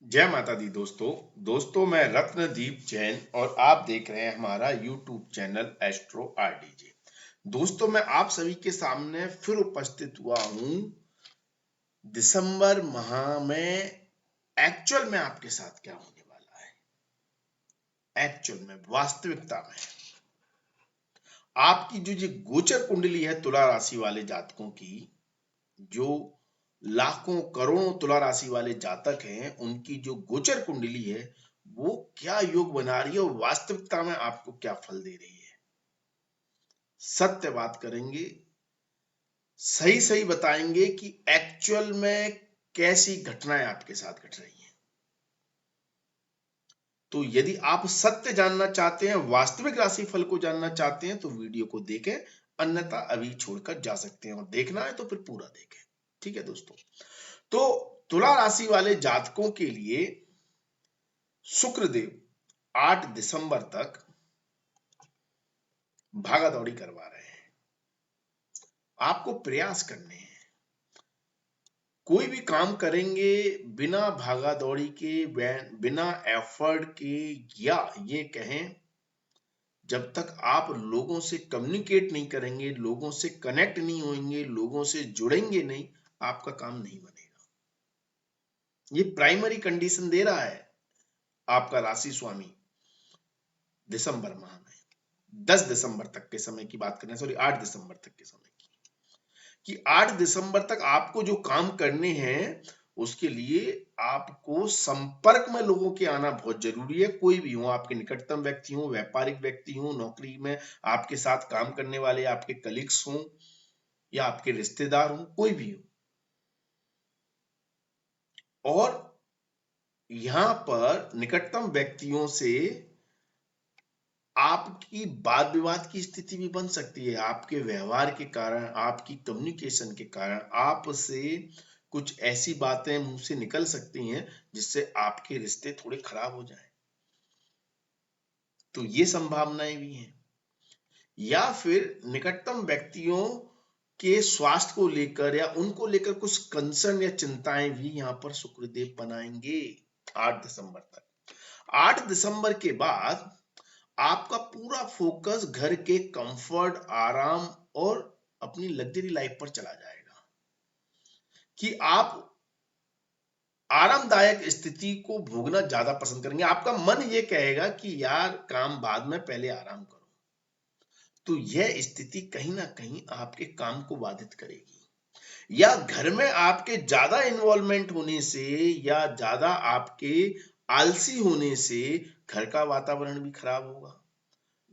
जय माता दी दोस्तों मैं रत्नदीप जैन और आप देख रहे हैं हमारा यूट्यूब चैनल एस्ट्रो आरडीजे। दोस्तों मैं आप सभी के सामने फिर उपस्थित हुआ हूं दिसंबर माह में। एक्चुअल में आपके साथ क्या होने वाला है, एक्चुअल में वास्तविकता में आपकी जो ये गोचर कुंडली है तुला राशि वाले जातकों की, जो लाखों करोड़ों तुला राशि वाले जातक हैं, उनकी जो गोचर कुंडली है वो क्या योग बना रही है और वास्तविकता में आपको क्या फल दे रही है। सत्य बात करेंगे, सही सही बताएंगे कि एक्चुअल में कैसी घटनाएं आपके साथ घट रही हैं। तो यदि आप सत्य जानना चाहते हैं, वास्तविक राशि फल को जानना चाहते हैं तो वीडियो को देखें, अन्यथा अभी छोड़कर जा सकते हैं। और देखना है तो फिर पूरा देखें। ठीक है दोस्तों, तो तुला राशि वाले जातकों के लिए शुक्रदेव 8 दिसंबर तक भागा दौड़ी करवा रहे हैं। आपको प्रयास करने हैं, कोई भी काम करेंगे बिना भागा दौड़ी के, बिना एफर्ट के, या ये कहें जब तक आप लोगों से कम्युनिकेट नहीं करेंगे, लोगों से कनेक्ट नहीं होंगे, लोगों से जुड़ेंगे नहीं, आपका काम नहीं बनेगा। ये प्राइमरी कंडीशन दे रहा है आपका राशि स्वामी दिसंबर माह में। 10 दिसंबर तक के समय की बात करें, सॉरी 8 दिसंबर तक के समय की, कि 8 दिसंबर तक आपको जो काम करने हैं उसके लिए आपको संपर्क में लोगों के आना बहुत जरूरी है। कोई भी हो, आपके निकटतम व्यक्ति हो, व्यापारिक व्यक्ति हो, नौकरी में आपके साथ काम करने वाले आपके कलीग्स हो या आपके रिश्तेदार हो, कोई भी हो। और यहां पर निकटतम व्यक्तियों से आपकी वाद विवाद की स्थिति भी बन सकती है। आपके व्यवहार के कारण, आपकी कम्युनिकेशन के कारण आपसे कुछ ऐसी बातें मुंह से निकल सकती हैं जिससे आपके रिश्ते थोड़े खराब हो जाएं। तो ये संभावनाएं भी हैं। या फिर निकटतम व्यक्तियों के स्वास्थ्य को लेकर या उनको लेकर कुछ कंसर्न या चिंताएं भी यहाँ पर शुक्रदेव बनाएंगे 8 दिसंबर तक। 8 दिसंबर के बाद आपका पूरा फोकस घर के कंफर्ट, आराम और अपनी लग्जरी लाइफ पर चला जाएगा कि आप आरामदायक स्थिति को भोगना ज्यादा पसंद करेंगे। आपका मन ये कहेगा कि यार काम बाद में, पहले आराम करो। तो यह स्थिति कहीं ना कहीं आपके काम को बाधित करेगी, या घर में आपके ज्यादा इन्वॉल्वमेंट होने से या ज्यादा आपके आलसी होने से घर का वातावरण भी खराब होगा,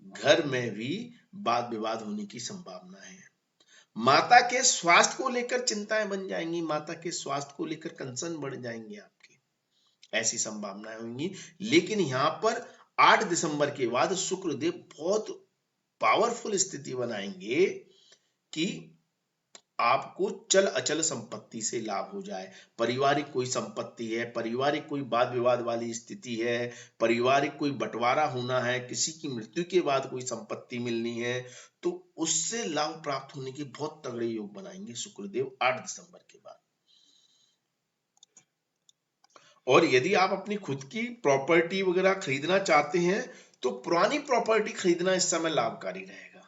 घर में भी वाद विवाद होने की संभावना है। माता के स्वास्थ्य को लेकर चिंताएं बन जाएंगी, माता के स्वास्थ्य को लेकर कंसर्न बढ़ जाएंगे आपके, ऐसी संभावनाएं होंगी। लेकिन यहां पर 8 दिसंबर के बाद शुक्रदेव बहुत पावरफुल स्थिति बनाएंगे कि आपको चल अचल संपत्ति से लाभ हो जाए। पारिवारिक कोई संपत्ति है, पारिवारिक कोई वाद विवाद वाली स्थिति है, पारिवारिक कोई बंटवारा होना है, किसी की मृत्यु के बाद कोई संपत्ति मिलनी है, तो उससे लाभ प्राप्त होने के बहुत तगड़े योग बनाएंगे शुक्रदेव 8 दिसंबर के बाद। और यदि आप अपनी खुद की प्रॉपर्टी वगैरह खरीदना चाहते हैं तो पुरानी प्रॉपर्टी खरीदना इस समय लाभकारी रहेगा।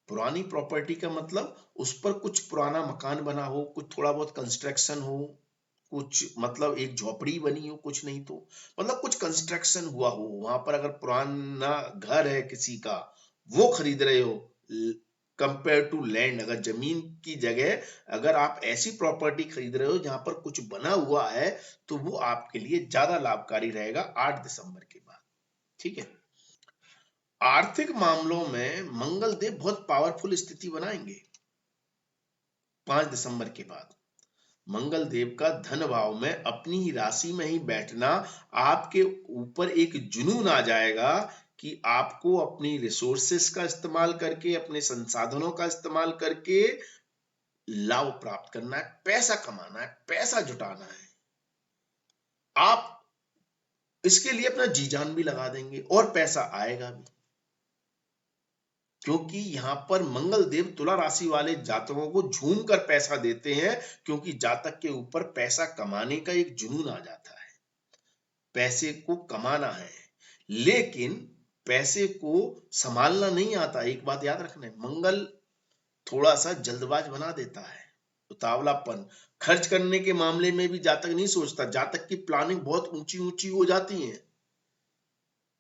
पुरानी प्रॉपर्टी का मतलब उस पर कुछ पुराना मकान बना हो, कुछ थोड़ा बहुत कंस्ट्रक्शन हो, कुछ मतलब एक झोपड़ी बनी हो, कुछ नहीं तो मतलब कुछ कंस्ट्रक्शन हुआ हो वहां पर। अगर पुराना घर है किसी का, वो खरीद रहे हो कंपेयर टू लैंड, अगर जमीन की जगह अगर आप ऐसी प्रॉपर्टी खरीद रहे हो जहां पर कुछ बना हुआ है, तो वो आपके लिए ज्यादा लाभकारी रहेगा 8 दिसंबर के बाद। ठीक है, आर्थिक मामलों में मंगल देव बहुत पावरफुल स्थिति बनाएंगे 5 दिसंबर के बाद। मंगल देव का धन भाव में अपनी ही राशि में ही बैठना आपके ऊपर एक जुनून आ जाएगा कि आपको अपनी रिसोर्सेस का इस्तेमाल करके, अपने संसाधनों का इस्तेमाल करके लाभ प्राप्त करना है, पैसा कमाना है, पैसा जुटाना है। आप इसके लिए अपना जी जान भी लगा देंगे और पैसा आएगा भी, क्योंकि यहां पर मंगल देव तुला राशि वाले जातकों को झूम कर पैसा देते हैं, क्योंकि जातक के ऊपर पैसा कमाने का एक जुनून आ जाता है। पैसे को कमाना है, लेकिन पैसे को संभालना नहीं आता। एक बात याद रखना है, मंगल थोड़ा सा जल्दबाज बना देता है, उतावलापन। खर्च करने के मामले में भी जातक नहीं सोचता, जातक की प्लानिंग बहुत ऊंची ऊंची हो जाती है।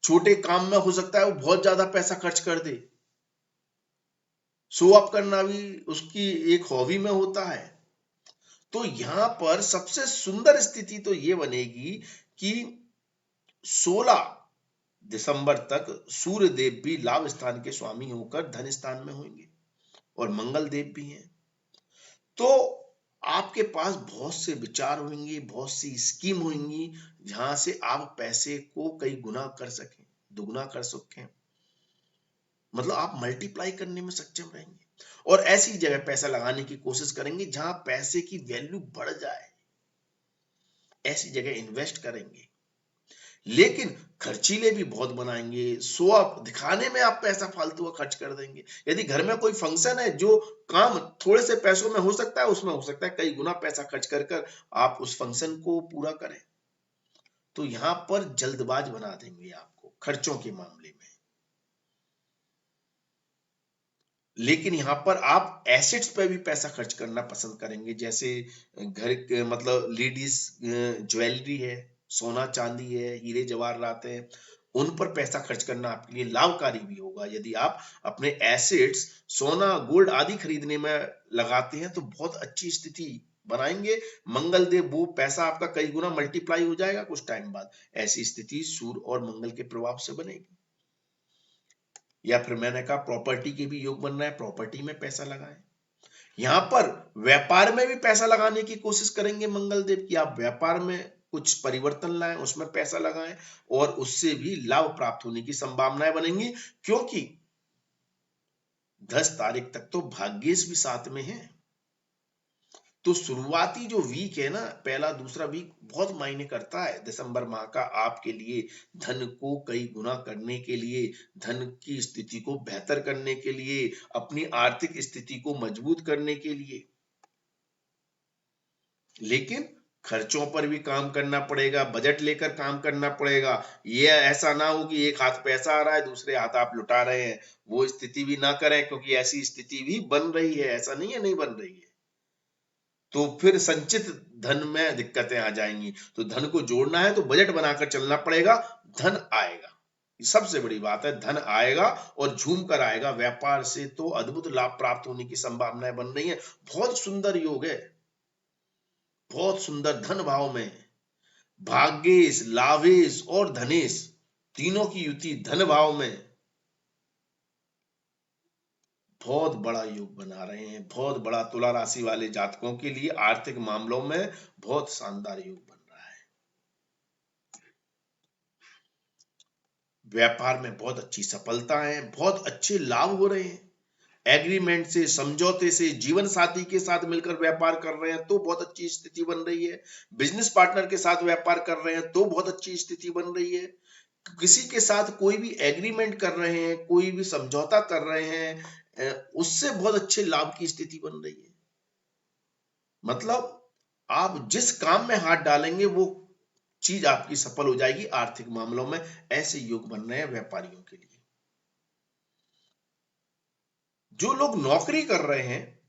छोटे काम में हो सकता है वो बहुत ज्यादा पैसा खर्च कर दे। शो ऑफ करना भी उसकी एक हॉबी में होता है। तो यहां पर सबसे सुंदर स्थिति तो ये बनेगी कि 16 दिसंबर तक सूर्य देव भी लाभ स्थान के स्वामी होकर धन स्थान में होंगे और मंगल देव भी हैं। तो आपके पास बहुत से विचार होंगे, बहुत सी स्कीम होंगी, जहां से आप पैसे को कई गुना कर सकें, दुगना कर सकें। मतलब आप मल्टीप्लाई करने में सक्षम रहेंगे और ऐसी जगह पैसा लगाने की कोशिश करेंगे जहां पैसे की वैल्यू बढ़ जाए, ऐसी जगह इन्वेस्ट करेंगे। लेकिन खर्चीले भी बहुत बनाएंगे, शो ऑफ दिखाने में आप पैसा फालतू का खर्च कर देंगे। यदि घर में कोई फंक्शन है जो काम थोड़े से पैसों में हो सकता है, उसमें हो सकता है कई गुना पैसा खर्च कर कर आप उस फंक्शन को पूरा करें। तो यहां पर जल्दबाज बना देंगे आपको खर्चों के मामले में। लेकिन यहाँ पर आप एसेट्स पे भी पैसा खर्च करना पसंद करेंगे, जैसे घर के मतलब लेडीज ज्वेलरी है, सोना चांदी है, हीरे जवाहरात है, उन पर पैसा खर्च करना आपके लिए लाभकारी भी होगा। यदि आप अपने एसेट्स सोना गोल्ड आदि खरीदने में लगाते हैं तो बहुत अच्छी स्थिति बनाएंगे। मंगल देव वो पैसा आपका कई गुना मल्टीप्लाई हो जाएगा कुछ टाइम बाद। ऐसी स्थिति सूर्य और मंगल के प्रभाव से बनेगी। या फिर मैंने कहा प्रॉपर्टी के भी योग बन रहा है, प्रॉपर्टी में पैसा लगाएं। यहां पर व्यापार में भी पैसा लगाने की कोशिश करेंगे मंगल देव की, आप व्यापार में कुछ परिवर्तन लाएं, उसमें पैसा लगाएं और उससे भी लाभ प्राप्त होने की संभावनाएं बनेंगी, क्योंकि 10 तारीख तक तो भाग्येश भी साथ में है। तो शुरुआती जो वीक है ना, पहला दूसरा वीक बहुत मायने करता है दिसंबर माह का आपके लिए। धन को कई गुना करने के लिए, धन की स्थिति को बेहतर करने के लिए, अपनी आर्थिक स्थिति को मजबूत करने के लिए। लेकिन खर्चों पर भी काम करना पड़ेगा, बजट लेकर काम करना पड़ेगा। ये ऐसा ना हो कि एक हाथ पैसा आ रहा है दूसरे हाथ आप लुटा रहे हैं, वो स्थिति भी ना करें, क्योंकि ऐसी स्थिति भी बन रही है, ऐसा नहीं है नहीं बन रही है। तो फिर संचित धन में दिक्कतें आ जाएंगी। तो धन को जोड़ना है तो बजट बनाकर चलना पड़ेगा, धन आएगा। सबसे बड़ी बात है, धन आएगा और झूम कर आएगा। व्यापार से तो अद्भुत लाभ प्राप्त होने की संभावनाएं बन रही है। बहुत सुंदर योग है, बहुत सुंदर। धन भाव में भाग्येश, लाभेश और धनेश तीनों की युति धन भाव में बहुत बड़ा योग बना रहे हैं। बहुत बड़ा तुला राशि वाले जातकों के लिए आर्थिक मामलों में बहुत शानदार योग बन रहा है। व्यापार में बहुत अच्छी सफलता है, बहुत अच्छे लाभ हो रहे हैं। एग्रीमेंट से, समझौते से, जीवन साथी के साथ मिलकर व्यापार कर रहे हैं तो बहुत अच्छी स्थिति बन रही है। बिजनेस पार्टनर के साथ व्यापार कर रहे हैं तो बहुत अच्छी स्थिति बन रही है। किसी के साथ कोई भी एग्रीमेंट कर रहे हैं, कोई भी समझौता कर रहे हैं, उससे बहुत अच्छे लाभ की स्थिति बन रही है। मतलब आप जिस काम में हाथ डालेंगे वो चीज आपकी सफल हो जाएगी आर्थिक मामलों में। ऐसे योग बन रहे हैं व्यापारियों के लिए। जो लोग नौकरी कर रहे हैं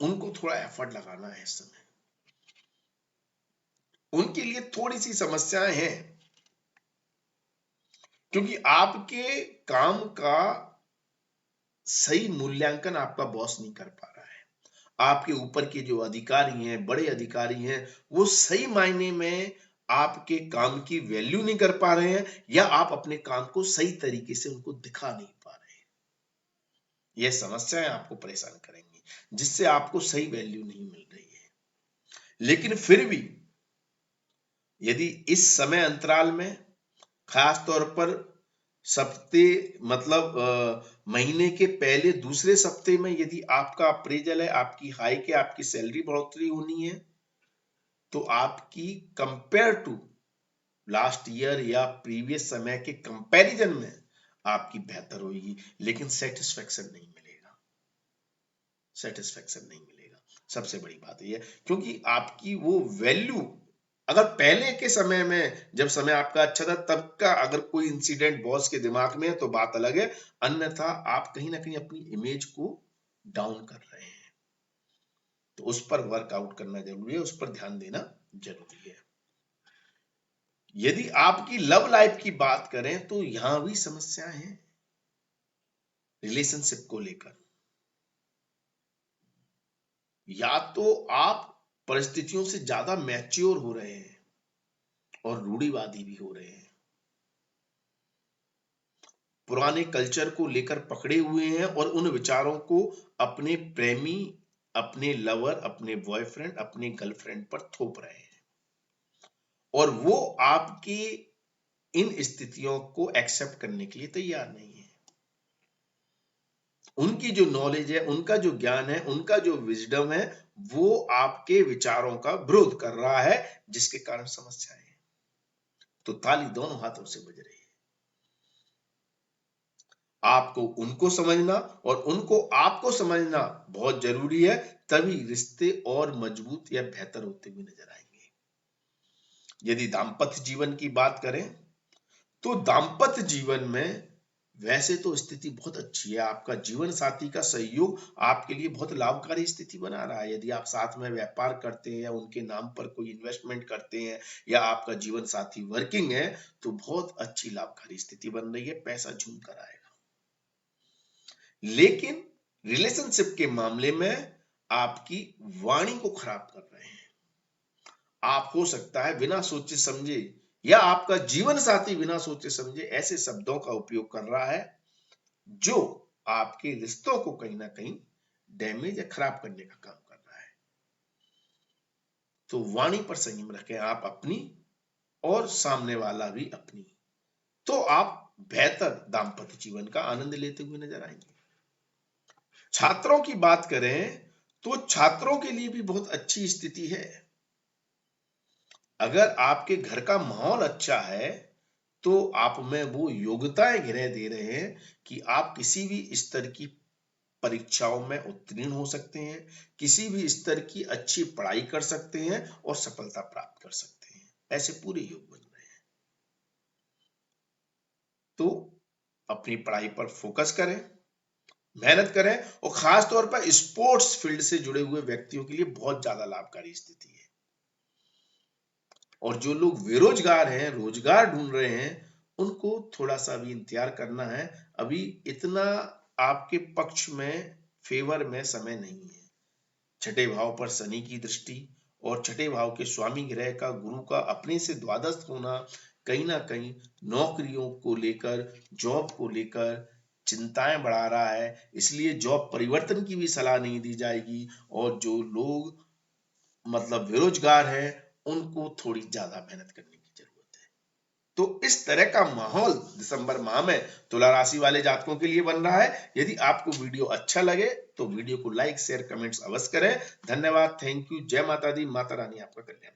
उनको थोड़ा एफर्ट लगाना है इस समय, उनके लिए थोड़ी सी समस्याएं हैं, क्योंकि आपके काम का सही मूल्यांकन आपका बॉस नहीं कर पा रहा है। आपके ऊपर के जो अधिकारी हैं, बड़े अधिकारी हैं, वो सही मायने में आपके काम की वैल्यू नहीं कर पा रहे हैं, या आप अपने काम को सही तरीके से उनको दिखा नहीं पा रहे हैं। यह समस्याएं आपको परेशान करेंगी, जिससे आपको सही वैल्यू नहीं मिल रही है। लेकिन फिर भी यदि इस समय अंतराल में, खास तौर पर सप्ते मतलब महीने के पहले दूसरे सप्ते में यदि आपका अप्रेजल है, आपकी हाइक है, आपकी सैलरी बढ़ोतरी होनी है, तो आपकी कंपेयर टू लास्ट ईयर या प्रीवियस समय के कंपैरिजन में आपकी बेहतर होगी। लेकिन सेटिस्फेक्शन नहीं मिलेगा, सेटिस्फेक्शन नहीं मिलेगा। सबसे बड़ी बात यह है, क्योंकि आपकी वो वैल्यू अगर पहले के समय में जब समय आपका अच्छा था तब का अगर कोई इंसिडेंट बॉस के दिमाग में है तो बात अलग है, अन्यथा आप कहीं ना कहीं अपनी इमेज को डाउन कर रहे हैं। तो उस पर वर्कआउट करना जरूरी है, उस पर ध्यान देना जरूरी है। यदि आपकी लव लाइफ की बात करें तो यहां भी समस्याएं हैं रिलेशनशिप को लेकर। या तो आप परिस्थितियों से ज्यादा मैच्योर हो रहे हैं और रूढ़िवादी भी हो रहे हैं, पुराने कल्चर को लेकर पकड़े हुए हैं और उन विचारों को अपने प्रेमी, अपने लवर, अपने बॉयफ्रेंड, अपने गर्लफ्रेंड पर थोप रहे हैं और वो आपकी इन स्थितियों को एक्सेप्ट करने के लिए तैयार नहीं है। उनकी जो नॉलेज है, उनका जो ज्ञान है, उनका जो विजडम है, वो आपके विचारों का विरोध कर रहा है, जिसके कारण समस्याएं हैं। तो ताली दोनों हाथों से बज रही है। आपको उनको समझना और उनको आपको समझना बहुत जरूरी है, तभी रिश्ते और मजबूत या बेहतर होते हुए नजर आएंगे। यदि दाम्पत्य जीवन की बात करें तो दाम्पत्य जीवन में वैसे तो स्थिति बहुत अच्छी है, आपका जीवन साथी का सहयोग आपके लिए बहुत लाभकारी स्थिति बना रहा है। यदि आप साथ में व्यापार करते हैं या उनके नाम पर कोई इन्वेस्टमेंट करते हैं या आपका जीवन साथी वर्किंग है तो बहुत अच्छी लाभकारी स्थिति बन रही है, पैसा झूम कर आएगा। लेकिन रिलेशनशिप के मामले में आपकी वाणी को खराब कर रहे हैं। आप हो सकता है बिना सोचे समझे या आपका जीवन साथी बिना सोचे समझे ऐसे शब्दों का उपयोग कर रहा है जो आपके रिश्तों को कहीं ना कहीं डैमेज या खराब करने का काम कर रहा है। तो वाणी पर संयम रखें आप अपनी और सामने वाला भी अपनी, तो आप बेहतर दाम्पत्य जीवन का आनंद लेते हुए नजर आएंगे। छात्रों की बात करें तो छात्रों के लिए भी बहुत अच्छी स्थिति है। अगर आपके घर का माहौल अच्छा है तो आप में वो योग्यताएं गिरह दे रहे हैं कि आप किसी भी स्तर की परीक्षाओं में उत्तीर्ण हो सकते हैं, किसी भी स्तर की अच्छी पढ़ाई कर सकते हैं और सफलता प्राप्त कर सकते हैं। ऐसे पूरे योग बन रहे हैं। तो अपनी पढ़ाई पर फोकस करें, मेहनत करें और खास तौर पर स्पोर्ट्स फील्ड से जुड़े हुए व्यक्तियों के लिए बहुत ज्यादा लाभकारी स्थिति है। और जो लोग बेरोजगार हैं, रोजगार ढूंढ रहे हैं, उनको थोड़ा सा भी इंतजार करना है। अभी इतना आपके पक्ष में फेवर में समय नहीं है। छठे भाव पर शनि की दृष्टि और छठे भाव के स्वामी ग्रह का गुरु का अपने से द्वादश होना कहीं ना कहीं नौकरियों को लेकर, जॉब को लेकर चिंताएं बढ़ा रहा है। इसलिए जॉब परिवर्तन की भी सलाह नहीं दी जाएगी और जो लोग मतलब बेरोजगार हैं उनको थोड़ी ज्यादा मेहनत करने की जरूरत है। तो इस तरह का माहौल दिसंबर माह में तुला राशि वाले जातकों के लिए बन रहा है। यदि आपको वीडियो अच्छा लगे तो वीडियो को लाइक, शेयर, कमेंट्स अवश्य करें। धन्यवाद, थैंक यू, जय माता दी, माता रानी आपका कल्याण।